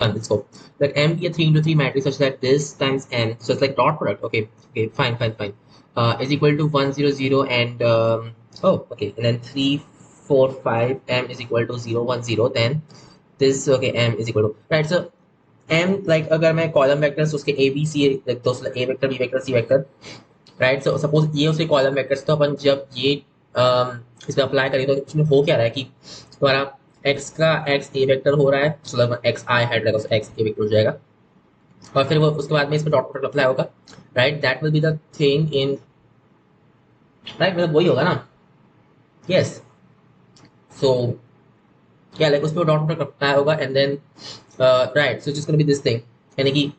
let's go. Let M be a 3 into 3 matrix such that this times n, so it's like dot product. Okay, okay, fine. Is equal to 1 0 0 and oh, okay, and then 3 4 5 M is equal to 0 1 0. Then this, okay, M is equal to, right. So M, like अगर मैं column vectors उसके A B C like those A vector B vector C vector, right. So suppose ये उसके column vectors, तो अपन जब ये इसमें apply करें तो इसमें हो क्या रहा है कि तुम्हारा x का x a वेक्टर हो रहा है, मतलब x I हेड रहेगा, x a वेक्टर हो जाएगा, और फिर वो उसके बाद में इसमें डॉट प्रोडक्ट अप्लाई होगा, right. That will be the thing in, right, मतलब वही होगा ना. यस. सो क्या लाइक उस पर डॉट प्रोडक्ट अप्लाई होगा and then right. So just gonna be this thing, यानी कि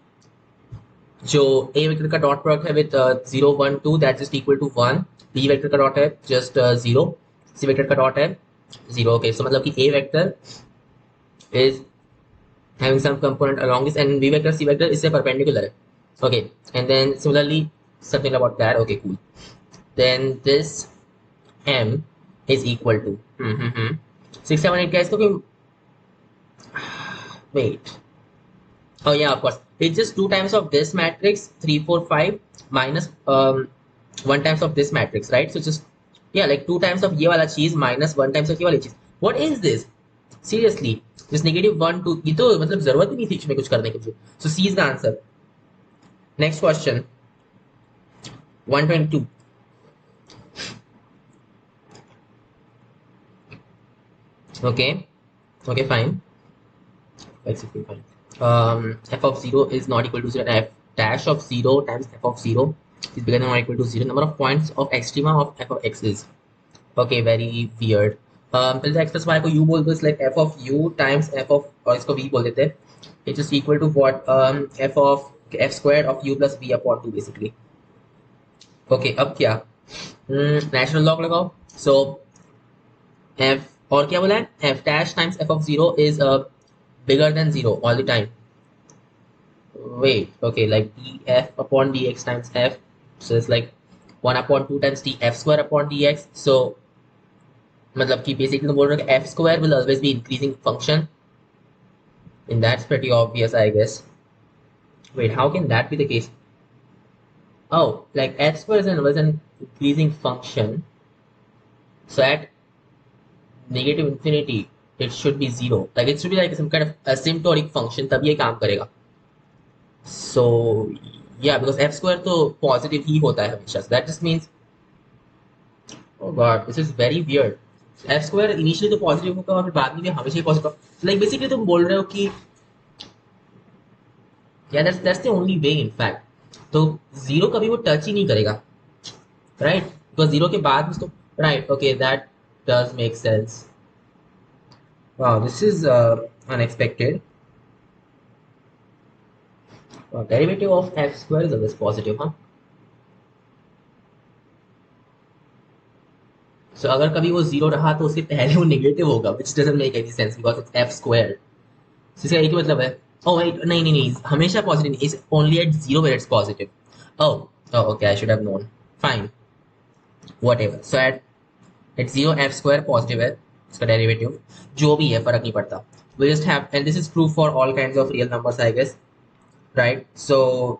जो a वेक्टर का डॉट प्रोडक्ट है with 0 1 2 that just equal to 1, b vector का डॉट है जस्ट 0, c वेक्टर का डॉट है 0. ओके, सो मतलब कि a vector is having some component along this and v vector c vector is a perpendicular. Okay, and then similarly something about that. Okay, cool. Then this m is equal to 6 7 8 guys. Okay, wait, oh yeah, of course it's just 2 times of this matrix 3 4 5 minus 1 times of this matrix, right. So just yeah, like 2 times of ye wala cheese minus 1 times of ye wala cheese. What is this seriously? This negative 1 2, ये तो मतलब जरूरत ही नहीं थी इसमें कुछ करने की. So C is the answer. Next question, 122. Okay, okay, fine. Exactly fine. F of 0 is not equal to 0. F dash of 0 times f of 0 is bigger than or equal to 0. Number of points of extrema of f of x is, okay, very weird. पहले तो x plus y को u बोल दो, it's like f of u times f of, और इसको v बोल देते हैं. It's just equal to what, f of f squared of u plus v upon 2 basically. Okay, अब क्या, नेचुरल लॉग लगाओ. So f, और क्या बोला है, f dash times f of 0 is bigger than 0 all the time. Wait, okay, like df upon dx times f, so it's like 1 upon 2 times df square upon dx. So मतलब कि basically तो बोल रहे हो कि f square will always be increasing function, and that's pretty obvious, I guess. Wait, how can that be the case? Oh, like f square is always an increasing function, so at negative infinity it should be 0, like it should be like some kind of asymptotic function, तब ये काम करेगा. So yeah, because f square तो positive ही होता है हमेशा, so that just means, oh god, this is very weird. f square initially तो positive होगा और फिर बाद में भी हमेशा ही positive, like basically तुम बोल रहे हो कि yeah, that's the only way in fact. तो जीरो कभी वो टच ही नहीं करेगा, राइट, बिकॉज जीरो के बाद उसको, right. Okay, that does make sense. Wow, this is unexpected. Derivative of F square is always positive, हाँ. सो अगर कभी वो जीरो रहा तो उससे पहले वो नेगेटिव होगा, विच doesn't make any sense because it's F square. इसका एक ही मतलब है. ओ वेट, नहीं, हमेशा पॉजिटिव नहीं, is only at zero where it's positive. Oh okay, I should have known. Fine, whatever. So at zero F square positive है, इसका derivative जो भी है फर्क नहीं पड़ता. We just have, and this is true for all kinds of real numbers, I guess, right? So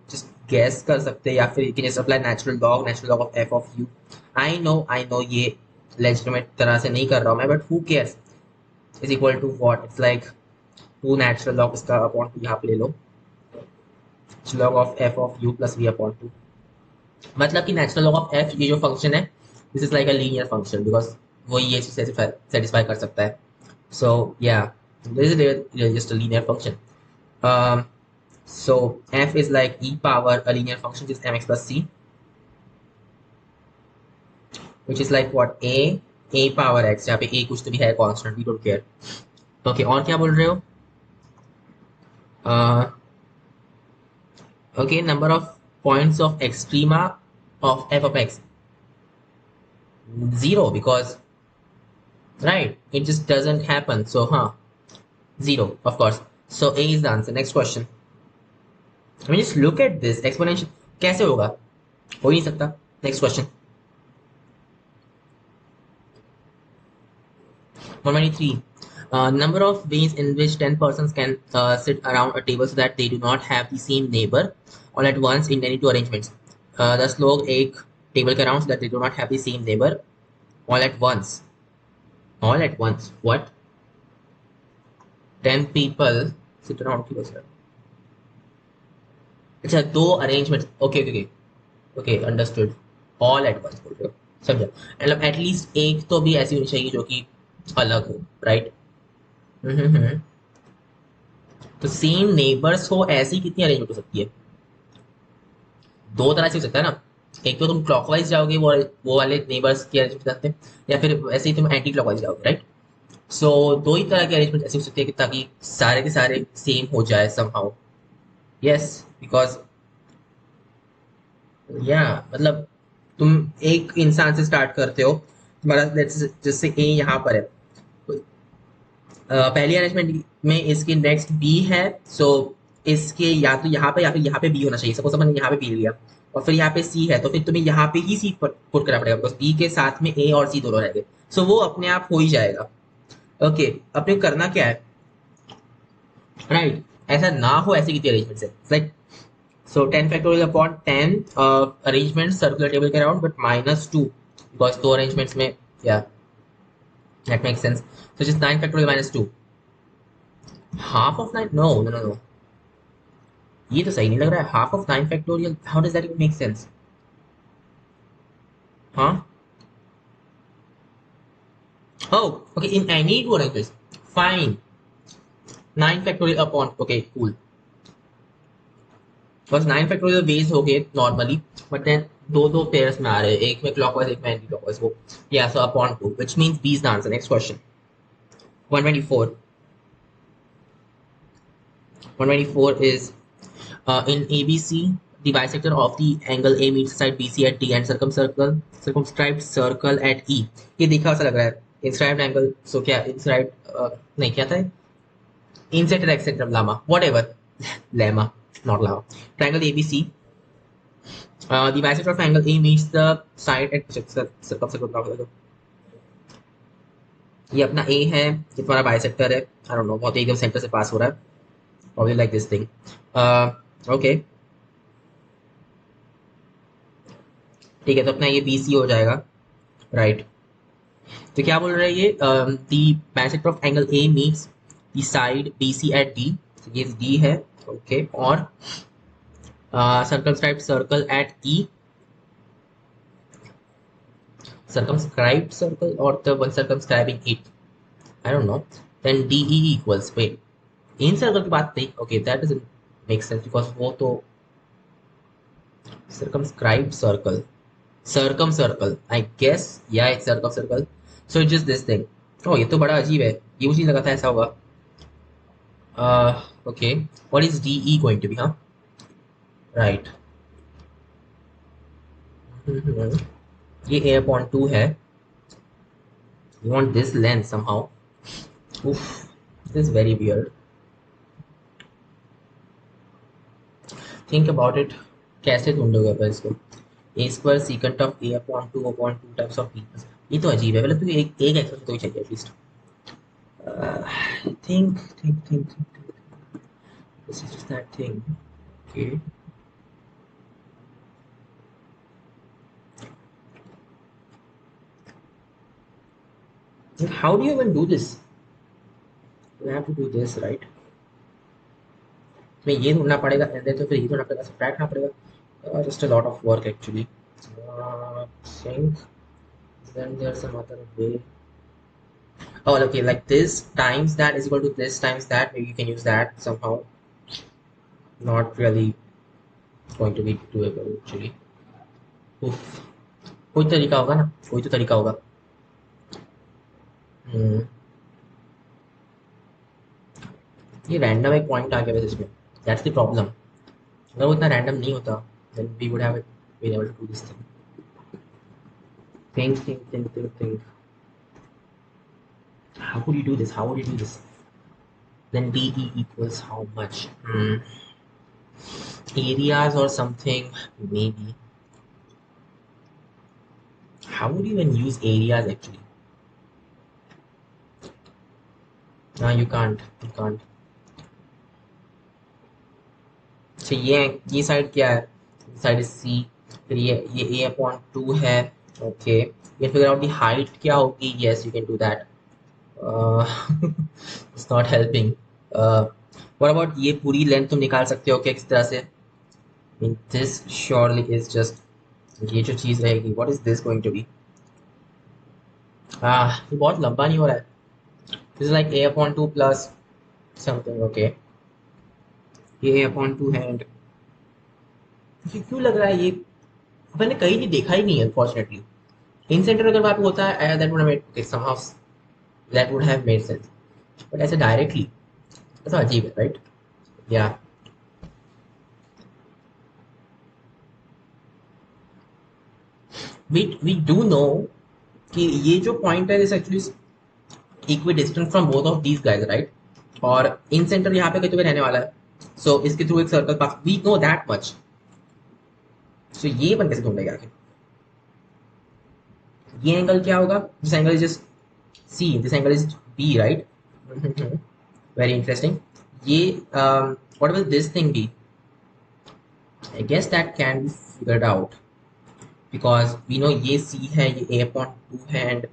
just guess कर सकते हैं, या फिर you can just apply natural log of f of u. I know ये legitimate तरह से नहीं कर रहा हूँ मैं, but who cares, is equal to what, it's like 2 natural log इसका upon 2 यहाँ पे ले लो, log of f of u plus v upon 2. मतलब कि natural log of f, ये जो function है, this is like a linear function because वो ये चीज satisfy कर सकता है. So yeah, this is just a linear function. So f is like e power a linear function, which is mx plus c, which is like what, a power x, जहाँ पे a कुछ तो भी है constant, we don't care. Okay, और क्या बोल रहे हो? Okay, number of points of extrema of f of x, 0, because right, it just doesn't happen. So 0 of course. So a is the answer. Next question. I mean, just look at this exponential, कैसे होगा, हो ही नहीं सकता. Next question, 123. Number of ways in which 10 persons can sit around a table so that they do not have the same neighbor all at once in any two arrangements. 10 लोग एक table के around so that they do not have the same neighbor all at once. All at once. What? 10 people sit around table. अच्छा दो arrangement. Okay okay okay understood. All at once बोल रहे हो. समझा. मतलब एटलीस्ट एक तो भी ऐसी होनी चाहिए जो कि अलग हो. राइट. तो सेम नेबर्स हो ऐसी कितनी अरेंजमेंट हो सकती है? दो तरह से हो सकता है ना. एक तो तुम क्लॉकवाइज जाओगे वो वाले नेबर्स की अरेंजमेंट करते हैं, या फिर वैसे ही तुम एंटी क्लॉकवाइज जाओगे. राइट. सो दो ही तरह की अरेंजमेंट ऐसी हो सकती है कि ताकि सारे के सारे सेम हो जाए समहाउ. यस. बिकॉज या मतलब तुम एक इंसान से स्टार्ट करते हो. तुम्हारा जैसे ए यहाँ पर है. पहली अरेंजमेंट में इसके नेक्स्ट बी है. सो इसके या तो यहाँ पे या फिर यहाँ पे बी होना चाहिए. सपोज मैंने यहाँ पे बी लिया और फिर यहाँ पे सी है, तो फिर तुम्हें यहाँ पे ही सी पुट करना पड़ेगा बिकॉज बी के साथ में ए और सी दोनों रहेंगे. सो वो अपने आप हो ही जाएगा. ओके. अपने को करना क्या है? राइट. ऐसा ना हो ऐसी कितनी अरेंजमेंट है. Like so 10 factorial upon 10 arrangements circular table के around but minus 2 because दो arrangements में. Yeah, that makes sense. So just 9 factorial minus 2. Half of 9? No, no, no, no. ये तो सही नहीं लग रहा है. Half of 9 factorial, how does that even make sense? हाँ. Oh, okay, in any two arrangements. Fine. 9 factorial upon, okay, cool. बस 9 factorial veg हो गए नॉर्मली, बट देन दो दो पेयर्स में आ रहे हैं, एक में क्लॉकवाइज एक में एंटी क्लॉकवाइज. वो या so upon 2 which means B is the answer. Next question. 124. 124 is in ABC the bisector of the angle A meets side BC at D and circumscribed circle at E. ये देखा ऐसा लग रहा है. inscribed angle. So क्या inscribed नहीं क्या था? Insector etc llama whatever. lemma not llama. Triangle ABC. The bisector of angle A meets the side at circumscribed. ये अपना A है, ये तुम्हारा बाइसेक्टर है. आई डोंट नो, बहुत एकदम सेंटर से पास हो रहा है. Probably like this thing. Okay. ठीक है, तो अपना ये BC हो जाएगा. राइट. तो क्या बोल रहा है ये? The bisector of angle A meets the side BC at D. ये D है. ओके. और circumscribed circle at E. Circumscribed circle or the one circumscribing it. I don't know. Then DE equals, wait, in circle की बात नहीं. Okay, that doesn't make sense because वो तो circumscribed circum circle I guess. या it's circum circle. So just this thing. Oh, ये तो बड़ा अजीब है. ये मुझे लगा था ऐसा होगा. Okay, what is DE going to be? हाँ, राइट. ये A/2 है. You want this length somehow. Oof, this is very weird. Think about it. कैसे ढूंढोगे अपन इसको? A square secant of A upon 2 times of B. ये तो अजीब है. मतलब तुझे एक एक एक्सप्रेशन तो ही चाहिए at least. Think think think think. This is just that thing. Okay. How do you even do this? You have to do this, right? मैं ये ढूंढना पड़ेगा एंड देन तो फिर ये ढूंढना पड़ेगा, सब्ट्रैक्ट करना पड़ेगा. Just a lot of work actually. Think then there's some other way. Oh, okay, like this times that is equal to this times that. Maybe you can use that somehow. Not really going to be doable actually. Oof. कोई तरीका होगा ना, कोई तो तरीका होगा. ये random एक पॉइंट आ गया वैसे इसमें. That's the problem. अगर वो इतना रैंडम नहीं होता then we would have been able to do this thing. Think. How would you do this? How would you do this? Then DE equals how much? Areas or something, maybe. How would you even use areas actually? You can't. So ये side क्या है? Side is सी, फिर ये a upon 2 है. Okay, ये figure out the height क्या होगी. Yes you can do that. It's not helping. What about ये पूरी लेंथ तुम निकाल सकते हो क्या किस तरह से? Mean this surely is just, ये जो चीज रहेगी what is this going to be? ये बहुत लंबा नहीं हो रहा है. This is like a upon 2 plus something. Okay, ये a अपॉन 2 है एंड मुझे क्यों लग रहा है ये मैंने कहीं नहीं देखा ही नहीं है अनफॉर्चुनेटली. इन सेंटर अगर वहाँ पे होता है that would have made, okay somehow that would have made sense. But ऐसे डायरेक्टली ऐसा अजीब है राइट. या वी डू नो कि ये जो पॉइंट है this actually equi distant from both of these guys right. और इन सेंटर यहाँ पे कहीं तो भी रहने वाला है. सो इसके थ्रू एक circle pass we know that much. So ये बन कैसे ढूंढेगा आखिर? ये एंगल क्या होगा? This angle is just C, this angle is B right. Very interesting. ये what will this thing be? I guess that can be figured out because we know ये c है, ये a upon 2 है and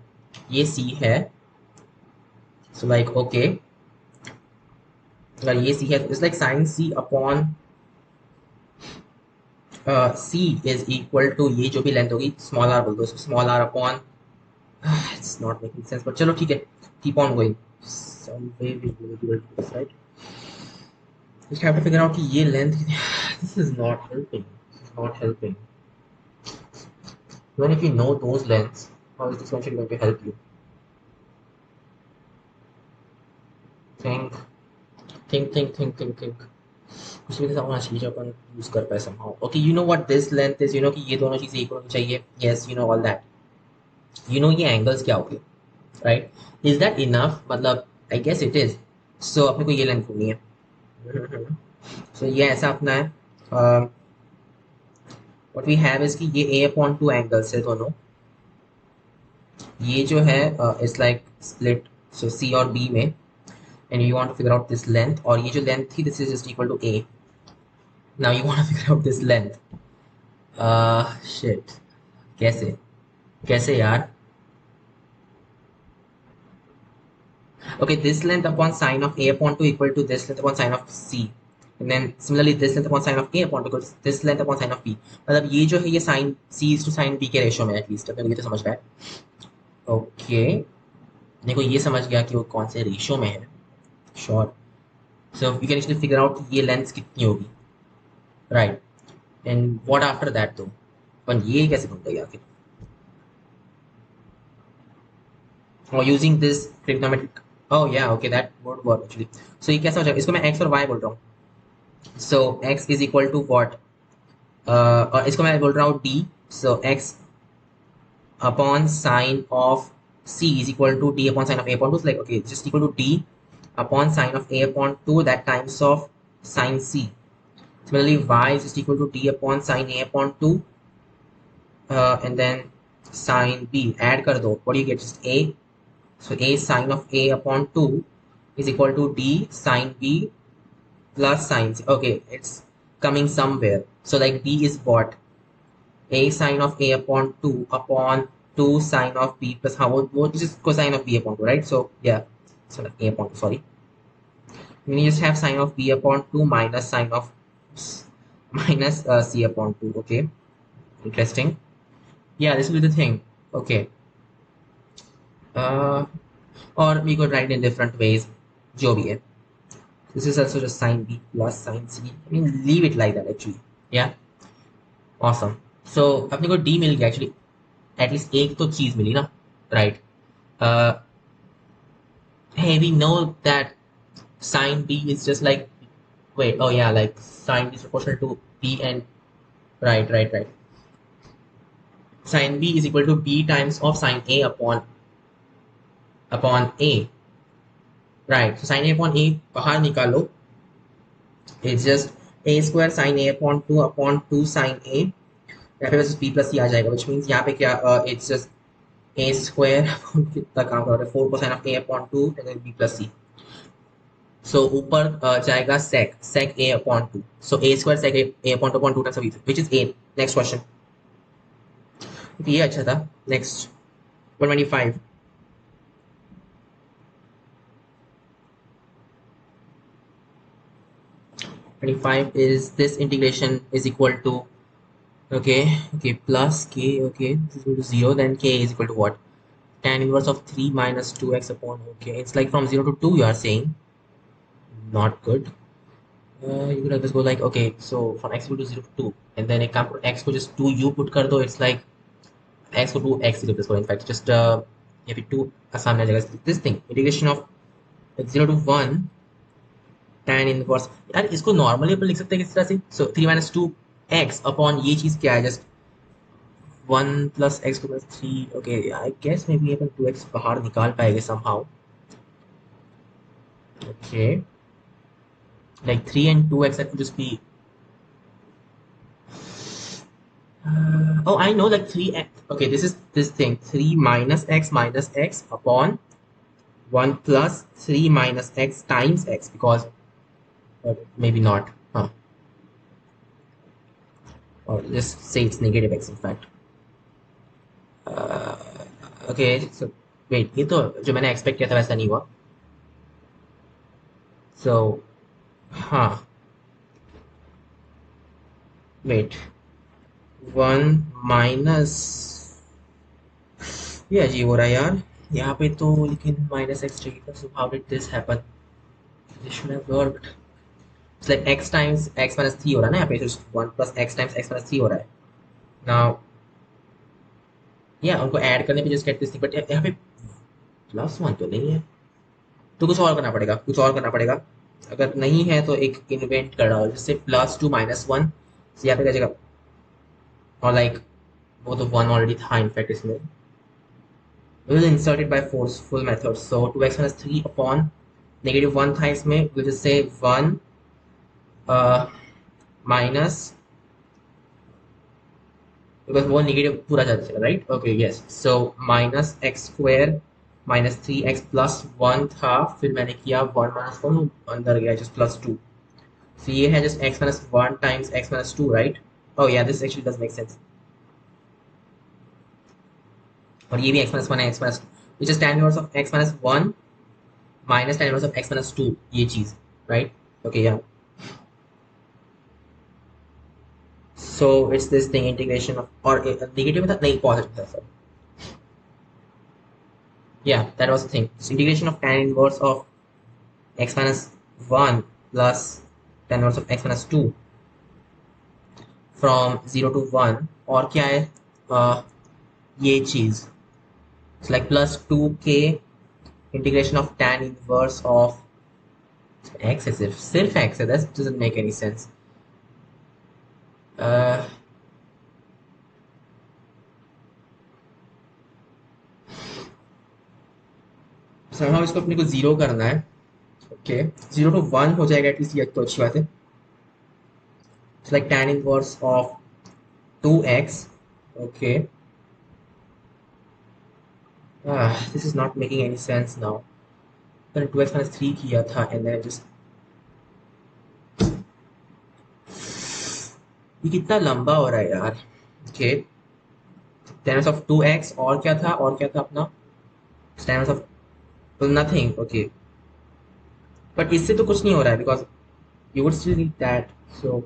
ये c है. So like okay, अगर ये c है तो it's like sin c upon c is equal to ये जो भी लेंथ होगी small r बोल दो, small r upon it's not making sense but चलो ठीक है, keep on going. Some way we will be able to do this right. Just have to figure out कि ये length this is not helping. This is not helping. Even if you know those lengths, how is this function going to help you? Think, think. कुछ भी ऐसा होना चाहिए जो अपन use कर पाए somehow. Okay, you know what this length is? You know कि ये दोनों चीजें इक्वल होनी चाहिए. Yes, you know all that. You know ये angles क्या होगी, right? Is that enough? मतलब I guess it is. So अपने को ये लेंथ ढूंढनी है. So ये ऐसा अपना है. What we have is कि ये a upon 2 angles है दोनों. ये जो है it's like split so C और B में. And you want to figure out this length और ये जो length थी this is just equal to a. Now you want to figure out this length. Shit. कैसे यार? Okay, this length upon sine of a upon 2 equal to this length upon sine of c. And then similarly this length upon sine of a upon 2 equals this length upon sine of b. मतलब ये जो है ये sin c is to sin b के ratio में at least अपने को ये तो समझ रहा है. ओके, देखो ये समझ गया कि वो कौन से रेशो में है. Sure. So you can actually figure out ये लेंथ कितनी होगी right. And what after that तो अपन ये कैसे ढूंढेगा आखिर? और using this trigonometric. Oh yeah okay that would work actually. So ये कैसा हो जाएगा? इसको मैं x और y बोल रहा हूँ. So x is equal to what? और इसको मैं बोल रहा हूँ d. So x upon sine of c is equal to d upon sine of a upon 2. So like okay, just equal to d upon sine of a upon 2 that times of sine c. Similarly, y is just equal to d upon sine a upon 2 and then sine b. Add कर दो. What do you get? Just a. So a sine of a upon 2 is equal to d sine b plus sine c. Okay, it's coming somewhere. So like b is what? A sine of a upon 2 upon 2 sine of b plus how what is cosine of b upon 2 right. So yeah, so a upon 2 sorry. Then you just have sine of b upon 2 minus sine of minus c upon 2. Okay, interesting. Yeah, this will be the thing. Okay, or we could write in different ways जो भी है. This is also just sine b plus sine c. I mean leave it like that actually. Yeah, awesome. So अपने को d मिल गया actually. At least एक तो चीज मिली ना right. Hey, we know that sine b is just like wait oh yeah like sine b is proportional to b and right. Sine b is equal to b times of sine a upon a right. So sine a upon a बाहर निकालो. It's just a square sine a upon 2 sine a. यहाँ पे बस b plus c आ जाएगा which means यहाँ पे क्या it's just a square कितना काम कर रहा है 4 cosine of a upon 2 and then b plus c. सो ऊपर जाएगा sec a upon 2, so a square sec a upon 2 upon 2 times v, which is a. Next question, ये अच्छा था. Next 125. 25 is this integration is equal to, okay, plus k, okay, this is equal to 0, then k is equal to what? Tan inverse of 3 minus 2x upon, okay, it's like from 0 to 2 you are saying. Not good. You could have just go like, okay, so from x equal to 0 to 2, and then it come x को just 2 you put कर दो, it's like x को 2 x equal in fact just यहाँ पे 2 आसान आ जाएगा. This thing integration of 0 to 1 tan inverse, यार इसको नॉर्मली अपन लिख सकते हैं किस तरह से. सो 3 minus 2 x अपॉन ये चीज क्या है, just 1 plus x plus 3. okay, I guess maybe upon 2x बाहर निकाल पाएंगे somehow. okay, like 3 and 2x that could just be oh, I know, like 3x. Okay, this is this thing 3 minus x upon 1 plus 3 minus x times x, because maybe not, huh? Or just say it's negative x in fact. Okay, so wait, ये तो जो मैंने expect किया था वैसा नहीं हुआ. So हाँ, wait, 1 minus, ये अजीब हो रहा है यार यहाँ पे तो, लेकिन माइनस एक्स चाहिए था. so how did this happen? this should have worked. it's like x times x minus 3 हो रहा है ना यहाँ पे, just 1 plus x times x minus 3 हो रहा है. now yeah, उनको ऐड करने पे just get this thing, but यहाँ पे प्लस 1 तो नहीं है, तो कुछ और करना पड़ेगा, कुछ और करना पड़ेगा. अगर नहीं है तो एक इन्वेंट कर रहा हो, जैसे प्लस 2 minus 1, यहाँ पे क्या जगह, और लाइक वो तो 1 ऑलरेडी था इनफैक्ट इसमें. we will insert it by forceful method. so 2x minus 3 upon negative 1 था इसमें, we'll just say 1 minus, because वो नेगेटिव पूरा जाता है right. Okay yes, so minus x square minus 3x plus 1 था, फिर मैंने किया 1 माइनस 1 अंदर गया जस्ट प्लस 2. so ये है just x minus 1 times x minus 2 right. oh yeah, this actually does make sense. और ये भी x minus 1 है, x minus 2, which is tan inverse of x minus 1 minus tan inverse of x minus 2, ये चीज right. okay yeah, so it's this thing integration of, or negative में था नहीं, positive था sir. yeah, that was the thing. so integration of tan inverse of x minus 1 plus tan inverse of x minus 2 from 0 to 1, और क्या है ये चीज, it's like plus 2k integration of tan inverse of x is सिर्फ x है, that doesn't make any sense. somehow इसको अपने को 0 करना है. ओके 0 to 1 हो जाएगा एटलीस्ट, ये तो अच्छी बात है. it's like tan inverse of 2x. okay, this is not making any sense now. मैंने 2x minus 3 किया था and then just, ये कितना लंबा हो रहा है यार. Okay tan inverse of 2x, और क्या था, और क्या था अपना tan inverse of nothing. Okay but इससे तो कुछ नहीं हो रहा है, because you would still need that. So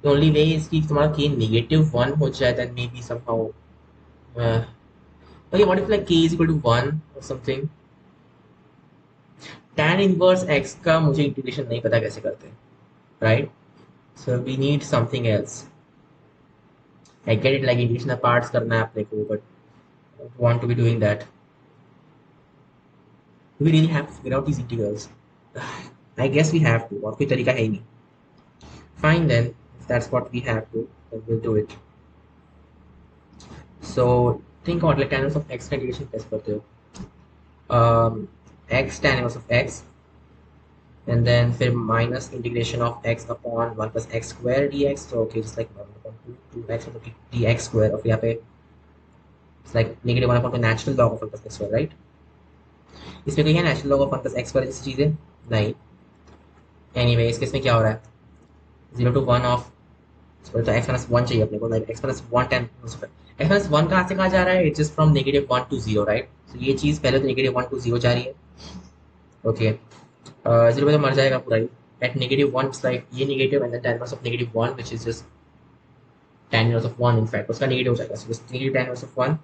the only way is कि तुम्हारा k नेगेटिव 1 हो जाए, then maybe somehow. okay, what if like k is equal to 1 or something. tan inverse x का मुझे इंटीग्रेशन नहीं पता कैसे करते हैं right. so we need something else. I get it, like integration of parts करना है अपने को, but I don't want to be doing that. Do we really have to figure out these integrals? I guess we have to, और कोई तरीका है ही नहीं. Fine then, if that's what we have to, then we'll do it. So think about like tan inverse of x का integration कैसे करते हो. x tan inverse of x, and then फिर minus integration of x upon 1 plus x square dx. so okay, just like 1 upon 2x dx square, और यहाँ पे it's like negative 1 upon the natural log of 1 plus x square right. इसमें कहीं है natural log of 1 plus x square जैसी चीजें नहीं. Anyway इस केस में क्या हो रहा है 0 to 1 ऑफ तो एक्स माइनस वन चाहिए अपने को like x minus one ten x minus one कहाँ से कहाँ जा रहा है it's just from negative one two zero right तो ये चीज़ पहले तो नेगेटिव वन टू जीरो जा रही है ओके जीरो पे तो मर जाएगा पूरा ही at negative one it's like ये negative and then tan inverse of negative one which is just tan inverse of one in fact उसका नेगेटिव हो जाएगा so just negative tan inverse of one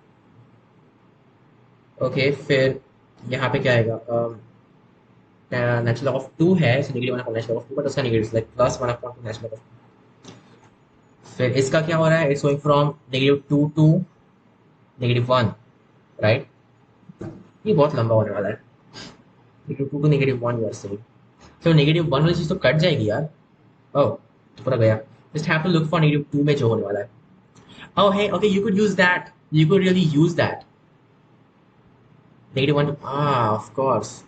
okay फिर यहाँ पे क्या आएगा नेचुरल ऑफ टू है so negative one upon natural of two but उसका negative like plus one upon two natural of फिर इसका क्या हो रहा है it's going from negative two to negative one right ये बहुत लंबा होने वाला है negative two to negative one your से तो नेगेटिव वन वाली चीज़ तो कट जाएगी यार ओह तो पूरा गया just have to look for negative two में जो होने वाला है oh hey okay you could use that you could really use that negative one of course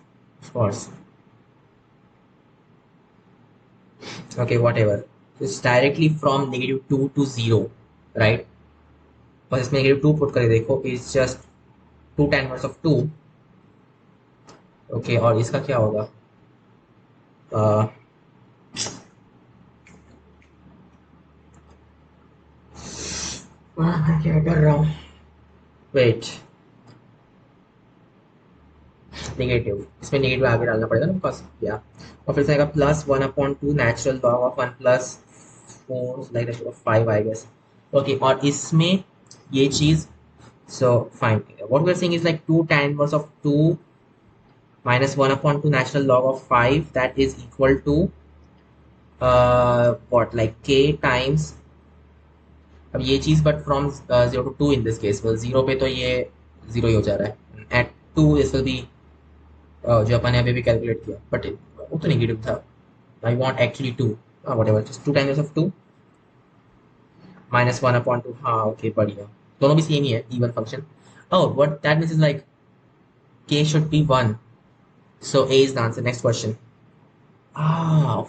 okay whatever it's directly from negative 2 to 0 right बस इसमें negative to put करके देखो is just two tan inverse of two okay और इसका क्या होगा मैं क्या कर रहा हूँ वेट नेगेटिव इसमें नेगेटिव आगे डालना पड़ेगा ना बस या और फिर से आएगा plus one upon two natural log of one plus four like that five I guess okay और इसमें ये चीज so fine what we are saying is like two tan inverse of 2 minus 1 upon 2 natural log of 5 that is equal to what like k times अब ये चीज but from 0 to 2 in this case zero पे तो ये zero ही हो जा रहा है एट 2 दिस विल बी जो अपन ने अभी भी कैलकुलेट किया बट वो तो नेगेटिव था I want actually 2 whatever just 2 times of 2 minus 1 upon 2 हाँ ओके बढ़िया दोनों भी सेम ही है even function oh what that means is like k should be 1 so a is the answer next question of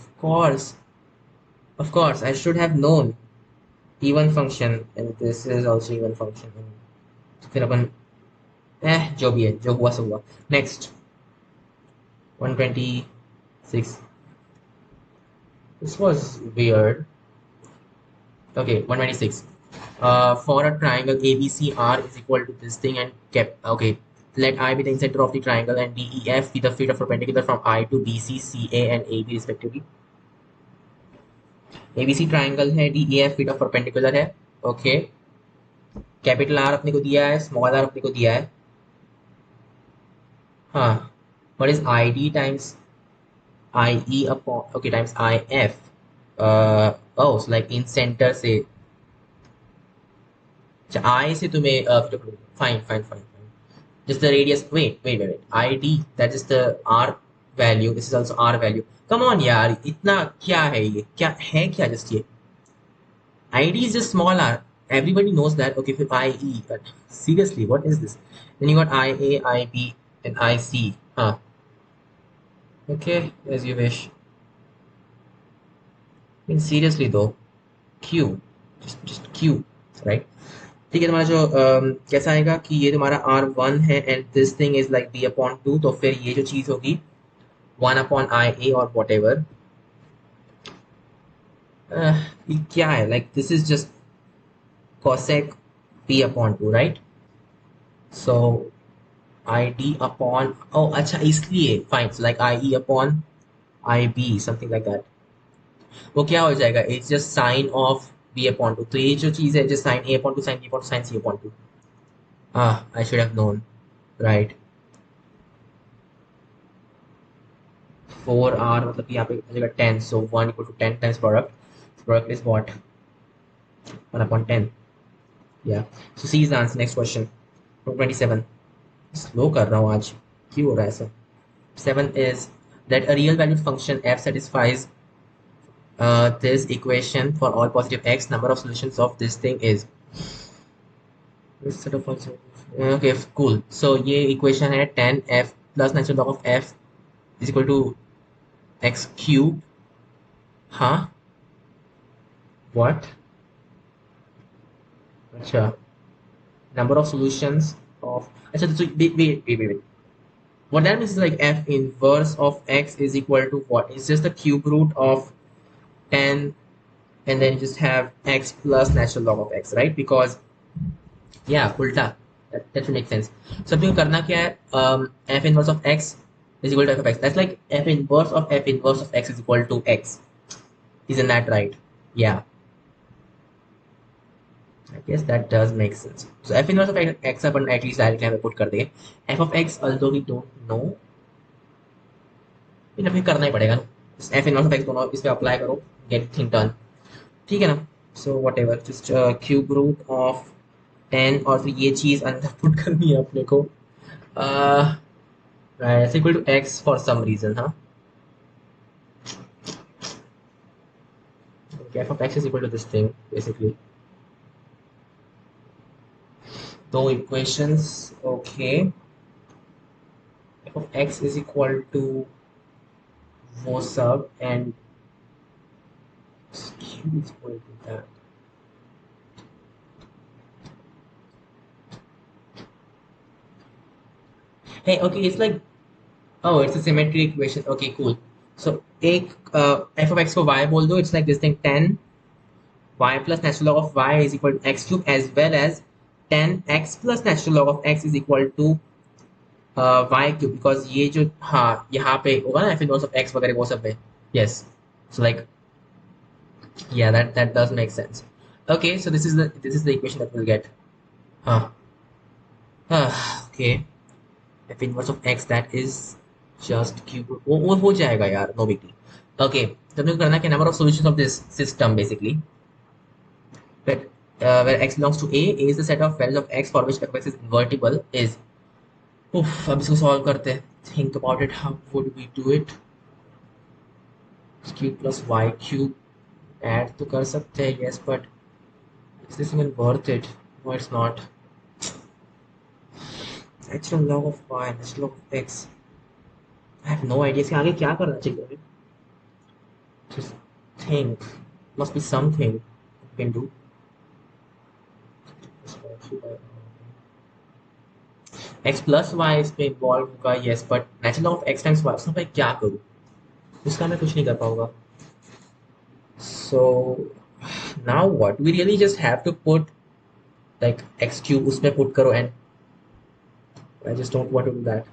course I should have known even function and this is also even function तो फिर अपन जो भी है जो हुआ सो हुआ next 126 this was weird okay 126 for a triangle ABCR is equal to this thing and kept okay let I be the center of the triangle and DEF be the feet of perpendicular from I to BC CA and AB respectively ABC triangle है DEF feet of perpendicular है okay capital R अपने को दिया है small are अपने को दिया है हाँ what is ID times IE upon okay times IF oh like in centre से अच्छा I से तुम्हें fine fine fine just the radius wait ID that is the R value this is also R value come on यार इतना क्या है ये क्या है क्या just ये ID is just small r everybody knows that okay फिर IE but seriously what is this then you got IA IB and IC huh okay as you wish I mean seriously though Q just Q right ठीक है तुम्हारा जो कैसा आएगा कि ये तुम्हारा R1 है and this thing is like B upon 2 तो फिर ये जो चीज होगी 1 अपॉन IA और वॉट एवर ये क्या है like this is just cosec B upon 2 right so ID upon O अच्छा इसलिए fine so like IE upon IB something like that वो क्या हो जाएगा it's just sine of B upon 2 तो ये जो चीज है just sin A upon 2 sin B upon 2 sin C upon 2 I should have known right 4R मतलब यहाँ पे जगह 10 so 1 equal to 10 times product is what 1 upon 10 yeah so C is the answer next question 27 slow कर रहा हूँ आज क्यों हो रहा है ऐसा 7 is that a real valued function f satisfies this equation for all positive x number of solutions of this thing is set of functions okay cool so ये equation है 10f plus natural log of f is equal to x cube हाँ what अच्छा number of solutions of अच्छा तो wait What that means is like f inverse of x is equal to what? It's just the cube root of 10, and then you just have x plus natural log of x, right? Because yeah, ulta. That should make sense. So अब करना क्या है? F inverse of x is equal to f of x. That's like f inverse of x is equal to x. Isn't that right? Yeah, I guess that does make sense. So f inverse of x upon at least directly हमें put कर देंगे. F of x, although we don't know, लेकिन हमें करना ही पड़ेगा ना. F inverse of x दोनों इस पे apply करो, get thing done. ठीक है ना? So whatever, just cube root of 10 और फिर ये चीज अंदर पुट करनी है अपने को. Right, it's equal to x for some reason, huh? Okay, f of x is equal to this thing, basically. No equations, okay. F of x is equal to वो सब and q is equal to that. Hey, okay, it's like, oh, it's a symmetry equation. Okay, cool. So take f of x को y बोल दो, it's like this thing 10 y plus natural log of y is equal to x cube, as well as 10x plus natural log of x is equal to y cube, because ये जो हाँ यहाँ पे होगा ना f inverse of x वगैरह वो सब है. Yes, so like yeah, that does make sense. Okay, so this is the equation that we'll get. Huh. Okay, f inverse of x, that is just cube. वो हो जाएगा यार, no big deal. Okay, तो हमने करना क्या, number of solutions of this system basically. But where x belongs to A is the set of values of x for which f of x is invertible is. अब इसको solve करते हैं. Think about it. How would we do it? Cube plus y cube add तो कर सकते हैं, yes, but is this even worth it? No, it's not. Natural log of y, natural log of x. I have no idea. इसके आगे क्या करना चाहिए? Just think. Must be something you can do. X plus y इसमें involve होगा, yes, but natural log of x times y, उसमें मैं क्या करूँ? उसका मैं कुछ नहीं कर पाऊंगा. So now what? We really just have to put like x cube उसमें put करो, and I just don't want to do that.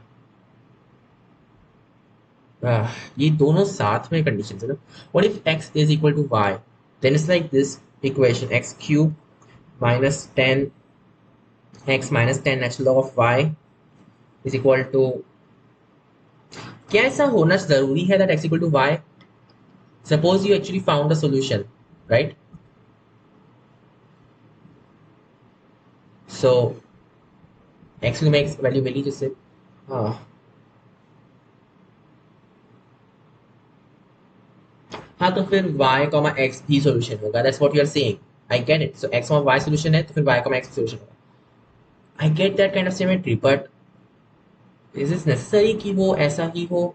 ये दोनों साथ में conditions है ना. What if x is equal to y? Then it's like this equation, x cube minus 10 x minus 10 natural log of y is equal to. क्या ऐसा होना जरूरी है that x equal to y? Suppose you actually found a solution, right? So x will make value मिली जिससे हाँ, तो फिर y, x भी solution होगा. That's what you are saying. I get it. So x, y solution है, तो फिर y, x solution होगा. I get that kind of symmetry, but is this necessary कि वो ऐसा ही हो?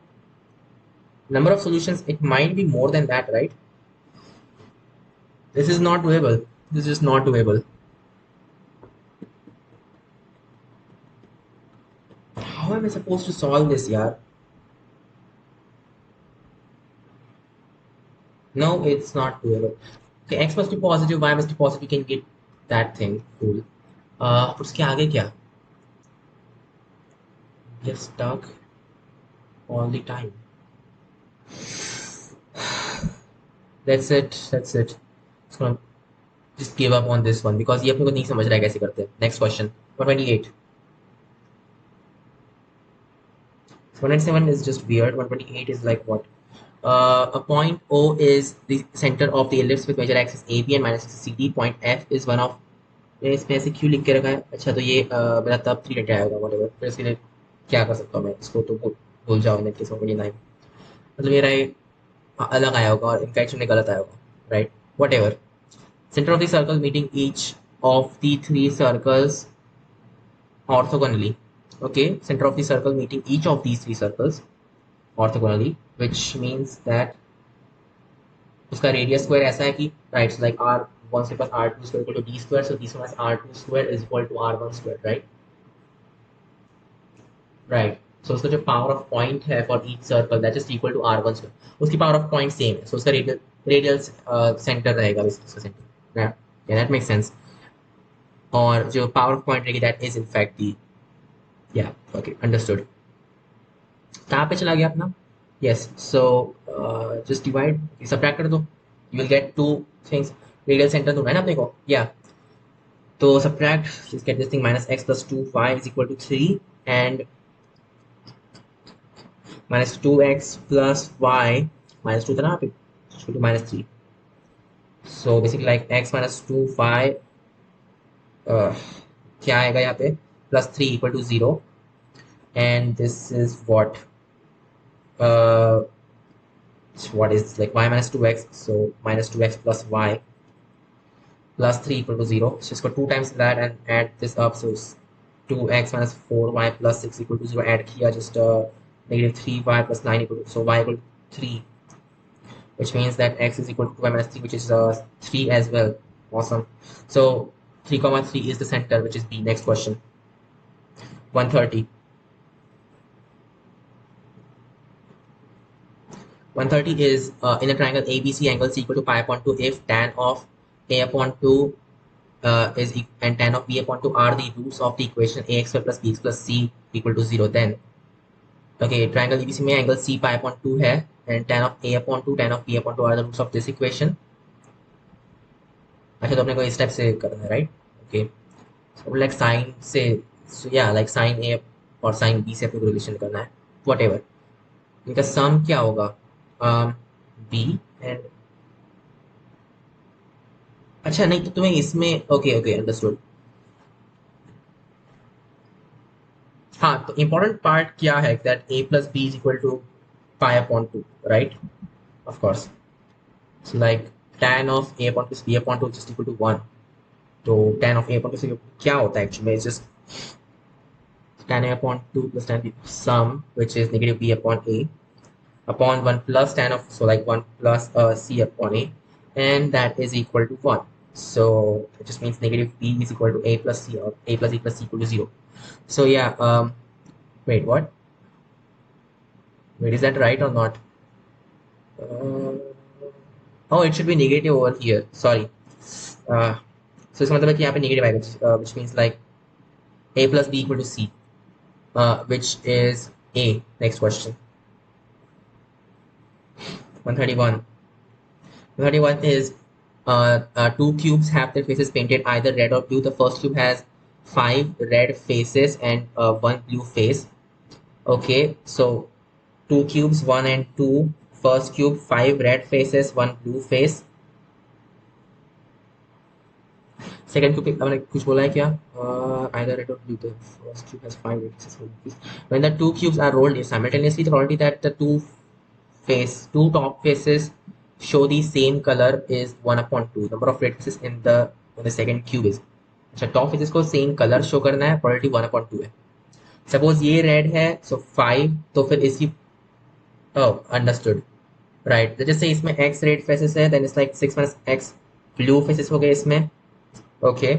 Number of solutions, it might be more than that, right? This is not doable. This is not doable. How am I supposed to solve this, yaar? No, it's not doable. Okay, x must be positive, y must be positive. We can get that thing. Cool. उसके आगे क्या? You're stuck all the time. That's it. That's it. It's gonna just give up on this one because ये अपने को नहीं समझ रहा है कैसे करते हैं. Next question. 128. 197 is just weird. 128 is like what? A point O is the center of the ellipse with major axis AB and minus axis CD. Point F is one of. इसमें ऐसे क्यों लिख के रखा है? अच्छा, तो ये मेरा तब 3 लेटर आएगा whatever. फिर इसके लिए क्या कर सकता हूँ मैं? इसको तो भूल जाओ. इन केस 129 मतलब मेरा ये अलग आया होगा और इनफैक्ट में गलत आया होगा, right? whatever. Center of the circle meeting each of the 3 circles orthogonally. Okay, center of the circle meeting each of these 3 circles orthogonally, which means that उसका रेडियस स्क्वायर ऐसा है कि राइट, लाइक r1 से plus r2 square equal to d square, so d square r2 square is equal to r1 square, right? Right. So उसका जो power of point है for each circle that is equal to R1 square, उसकी power of point same है, so उसका radial centre रहेगा उसका centre, that make sense. और जो पावर ऑफ पॉइंट रहेगी that is in fact the, या ओके अंडरस्टूड। कहाँ पे चला गया अपना? Yes, so just divide, subtract कर दो, you will get two things. Radial center ढूंढना है ना अपने को, या तो subtract, just get this thing, minus x plus 2y is equal to 3 and minus 2x plus y minus 2 था ना यहाँ पे, equal to minus 3. So basically like x minus 2 y क्या आएगा यहाँ पे, plus 3 equal to 0 and this is uh, what is like y minus 2x, so minus 2x plus y plus 3 equal to 0. So इसको 2 times that and add this up, so 2x minus 4y plus 6 equal to 0, add किया just negative 3y plus 9 equal to, so y equal to 3, which means that x is equal to 2y minus 3, which is 3 as well. Awesome. So 3 comma 3 is the center, which is B. Next question. 130. 130 is in a triangle ABC, angle is equal to pi upon 2 if tan of A upon 2 and tan of B upon 2 are the roots of the equation ax square plus bx plus c equal to 0. Then okay, triangle ABC में angle C pi upon 2 है and tan of A upon 2, tan of B upon 2 are the roots of this equation. अच्छा, तो अपने को इस type से करना है, right? Okay, so like sine से, या लाइक साइन ए और साइन बी से अपने को रिलेशन करना है, वट एवर। इनका सम क्या होगा, बी एंड, अच्छा नहीं तो तुम्हें इसमें, ओके ओके अंडरस्टूड। हाँ, तो इंपॉर्टेंट पार्ट क्या है that A plus B is equal to pi upon 2, right? Of course, so like tan of A upon plus B upon 2 just equal to 1। तो tan of A upon plus क्या होता है actually, just tan a upon 2 plus tan b sum, which is negative b upon a upon 1 plus tan of, so like 1 plus c upon a, and that is equal to 1. So it just means negative b is equal to a plus c, or a plus e plus c equal to 0. So yeah, wait, what? Wait, is that right or not? Uh, oh, it should be negative over here. Sorry. So इसका मतलब है कि यहाँ पे negative आएगा, which means like a plus b equal to c, which is a. Next question. 131. 131 is two cubes have their faces painted either red or blue. The first cube has 5 red faces and 1 blue face. Okay, so two cubes, 1 and 2. First cube, 5 red faces, 1 blue face. Second cube, हमने कुछ बोला है क्या? Either red or blue. The first cube has 5 red faces, 1 blue face. When the two cubes are rolled simultaneously, the probability that the two top faces show the same color is 1 upon 2. Number of red faces in the second cube is, अच्छा top faces को same colour show करना है, probability 1 upon 2 है। Suppose ये red है, सो 5, तो फिर इसकी, अंडरस्टूड, राइट? जैसे इसमें x रेड फेसेस है, then it's like 6 minus x blue faces हो गए इसमें। ओके,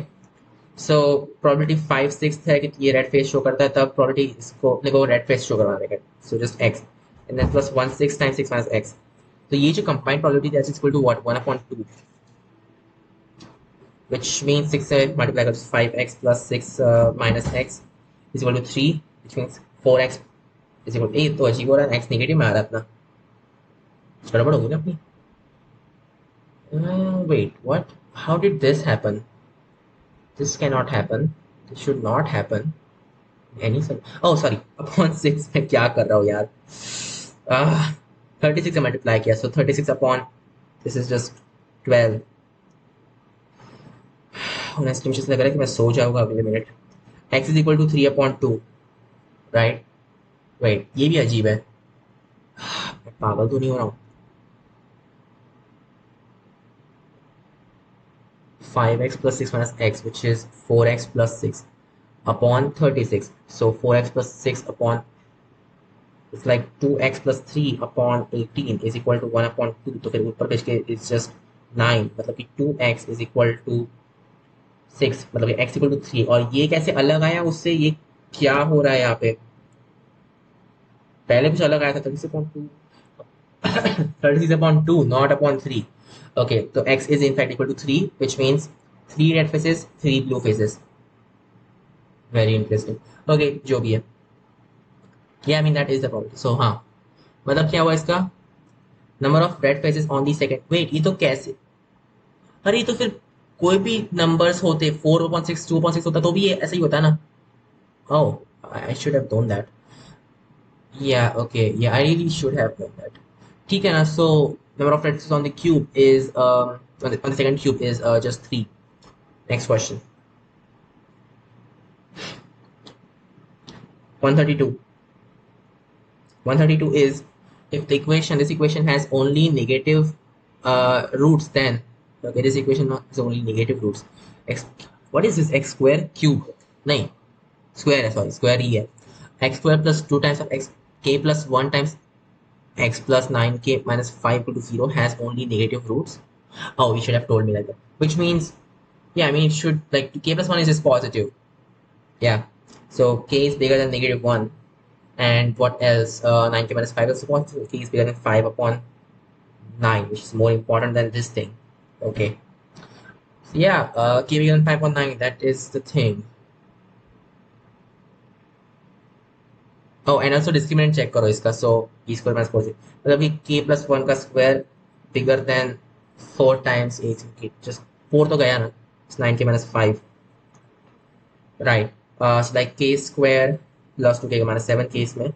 सो प्रोबेबिलिटी 5/6 है कि ये रेड फेस शो करता है, तब प्रोबेबिलिटी इसको अपने को रेड फेस शो करवाने का, so just x and then plus 1 6 times 6 minus x. तो ये जो combined probability that's equal to what, 1 upon 2, which means 6 से multiply कर 5x plus 6 minus x is equal to 3, which means 4x is equal to 8. तो अजीब हो रहा है, x नेगेटिव में आ रहा है अपना, गड़बड़ होगी ना अपनी। wait, what, how did this happen? This cannot happen, this should not happen any sort. Oh sorry, upon 6 मैं क्या कर रहा हूँ यार, 36 से मल्टीप्लाई किया, so 36 upon this is just 12। Estimation लग रहा है कि मैं सो जाऊंगा अगले minute. x is equal to 3 upon 2, right? Wait, ये भी अजीब है, मैं पागल तो नहीं हो रहा हूँ। 5x plus 6 minus x, which is 4x plus 6 upon 36. So 4x plus 6 upon, it's like 2x plus 3 upon 18 is equal to 1 upon 2. तो फिर ऊपर पेज के it's just 9, मतलब कि 2x is equal to 6, मतलब कि x equal to 3। और ये कैसे अलग आया उससे, ये क्या हो रहा है यहाँ पे? पहले कुछ अलग आया था 36.2 36/2 not upon 3. Okay, so x is in fact equal to 3, which means 3 red faces, 3 blue faces. Very interesting. Okay, जो भी है, yeah, I mean that is the problem. So हाँ, मतलब क्या हुआ इसका, number of red faces on the second, wait ये तो कैसे, अरे ये तो फिर कोई भी नंबर्स होते 4/6 2/6 होता तो भी ये ऐसा ही होता है ना. Oh, I should have known that. Yeah, okay. Yeah, I really should have known that. ठीक है ना. So number of redstone on the cube is on the second cube is just 3. Next question. 132. 132 is, if the equation, this equation has only negative roots, then okay, this equation is only negative roots. X, what is this, x square cube? नहीं, square है, sorry, square ही है. X square plus 2 times of x, k plus 1 times x plus 9k minus 5 equal to 0 has only negative roots. Oh, you should have told me like that. Which means, yeah, I mean, it should, like, k plus 1 is just positive. Yeah. So k is bigger than -1. And what else? 9k minus 5 is positive. K is bigger than 5 upon 9, which is more important than this thing. Okay. So yeah, k bigger than 5 upon 9, that is the thing. Oh, and also discriminant check करो इसका. So e square minus 4, मतलब कि k plus 1 का square bigger than 4 times 8. Okay, just 4 तो गया ना. It's 9k minus 5. Right. So like k square plus 2k minus 7 k इसमें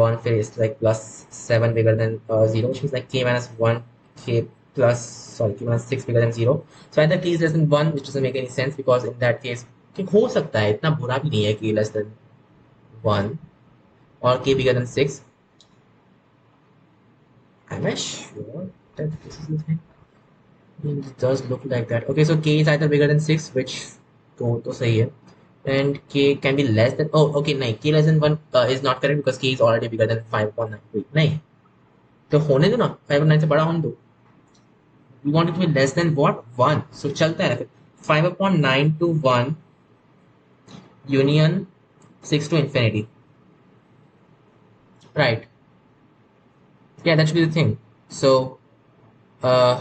1 फिर is like plus 7 bigger than 0, which means like k minus 1, k plus, sorry, k minus 6 bigger than 0. So either k is less than 1, which doesn't make any sense because in that case हो सकता है, इतना बुरा भी नहीं है k less than 1 or k bigger than 6. Am I sure that this is the thing? I mean, it does look like that. Okay, so k is either bigger than 6, which तो सही है. And k can be less than, oh okay, नहीं, k less than 1 is not correct because k is already bigger than 5/9. Wait, नहीं, तो होने दो ना, 5/9 से बड़ा होने दो. We want it to be less than what, 1. So चलता है फिर 5/9 to 1 union 6 to infinity. Right. Yeah, that should be the thing. So uh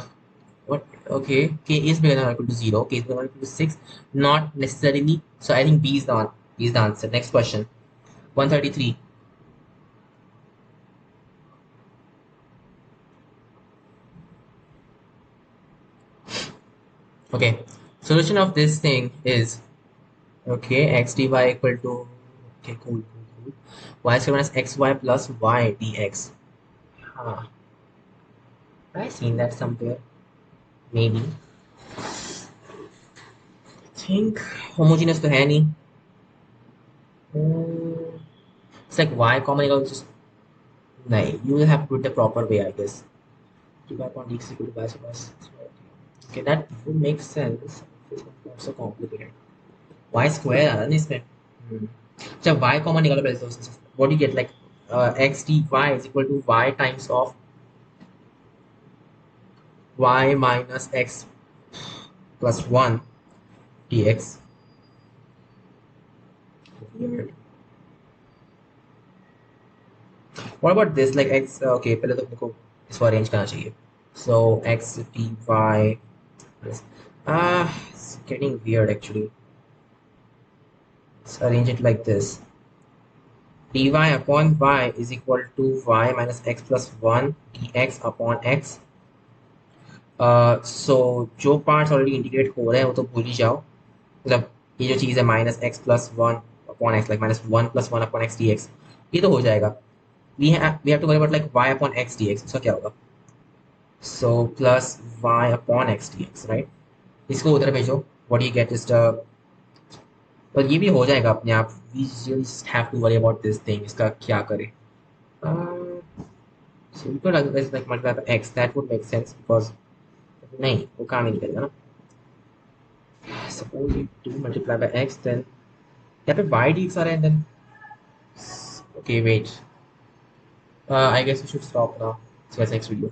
what, okay, k is bigger than or equal to 0, k is bigger than or equal to 6, not necessarily. So I think B is the answer. Next question. 133. Okay, solution of this thing is, okay, x dy equal to, okay, cool. Y square minus xy plus y dx. Huh. I've seen that somewhere. Maybe. I think homogeneous तो है नहीं. It's like y common equal just, नहीं, you will have to do it the proper way, I guess. dy upon dx equal to y square plus, okay, that would make sense. It's not so complicated. Y square आ रहा है इसमें. जब y common निकालो पहले तो what do you get, like x dy is equal to y times of y minus x plus 1 dx. Weird. What about this, like x, okay, पहले तो अपने को इसको अरेंज करना चाहिए. So x dy, it's getting weird actually. Let's arrange it like this. Dy upon y is equal to y minus x plus 1 dx upon x. So जो parts already integrate हो रहे हैं वो तो भूल ही जाओ. मतलब ये जो चीज़ है minus x plus 1 upon x, like minus 1 plus 1 upon x dx, ये तो हो जाएगा. we have to worry about like y upon x dx. इसका क्या होगा? So plus y upon x dx, right? इसको उधर भेजो. what you get is the, पर ये भी हो जाएगा अपने आप. we just have to worry about this thing. इसका क्या करें? So we could like multiply by x. That would make sense because नहीं, वो काम ही नहीं करेगा ना. Suppose you do multiply by x, then यहाँ पे y dx आ रहा है, and then okay, wait. I guess we should stop now. See you guys next video.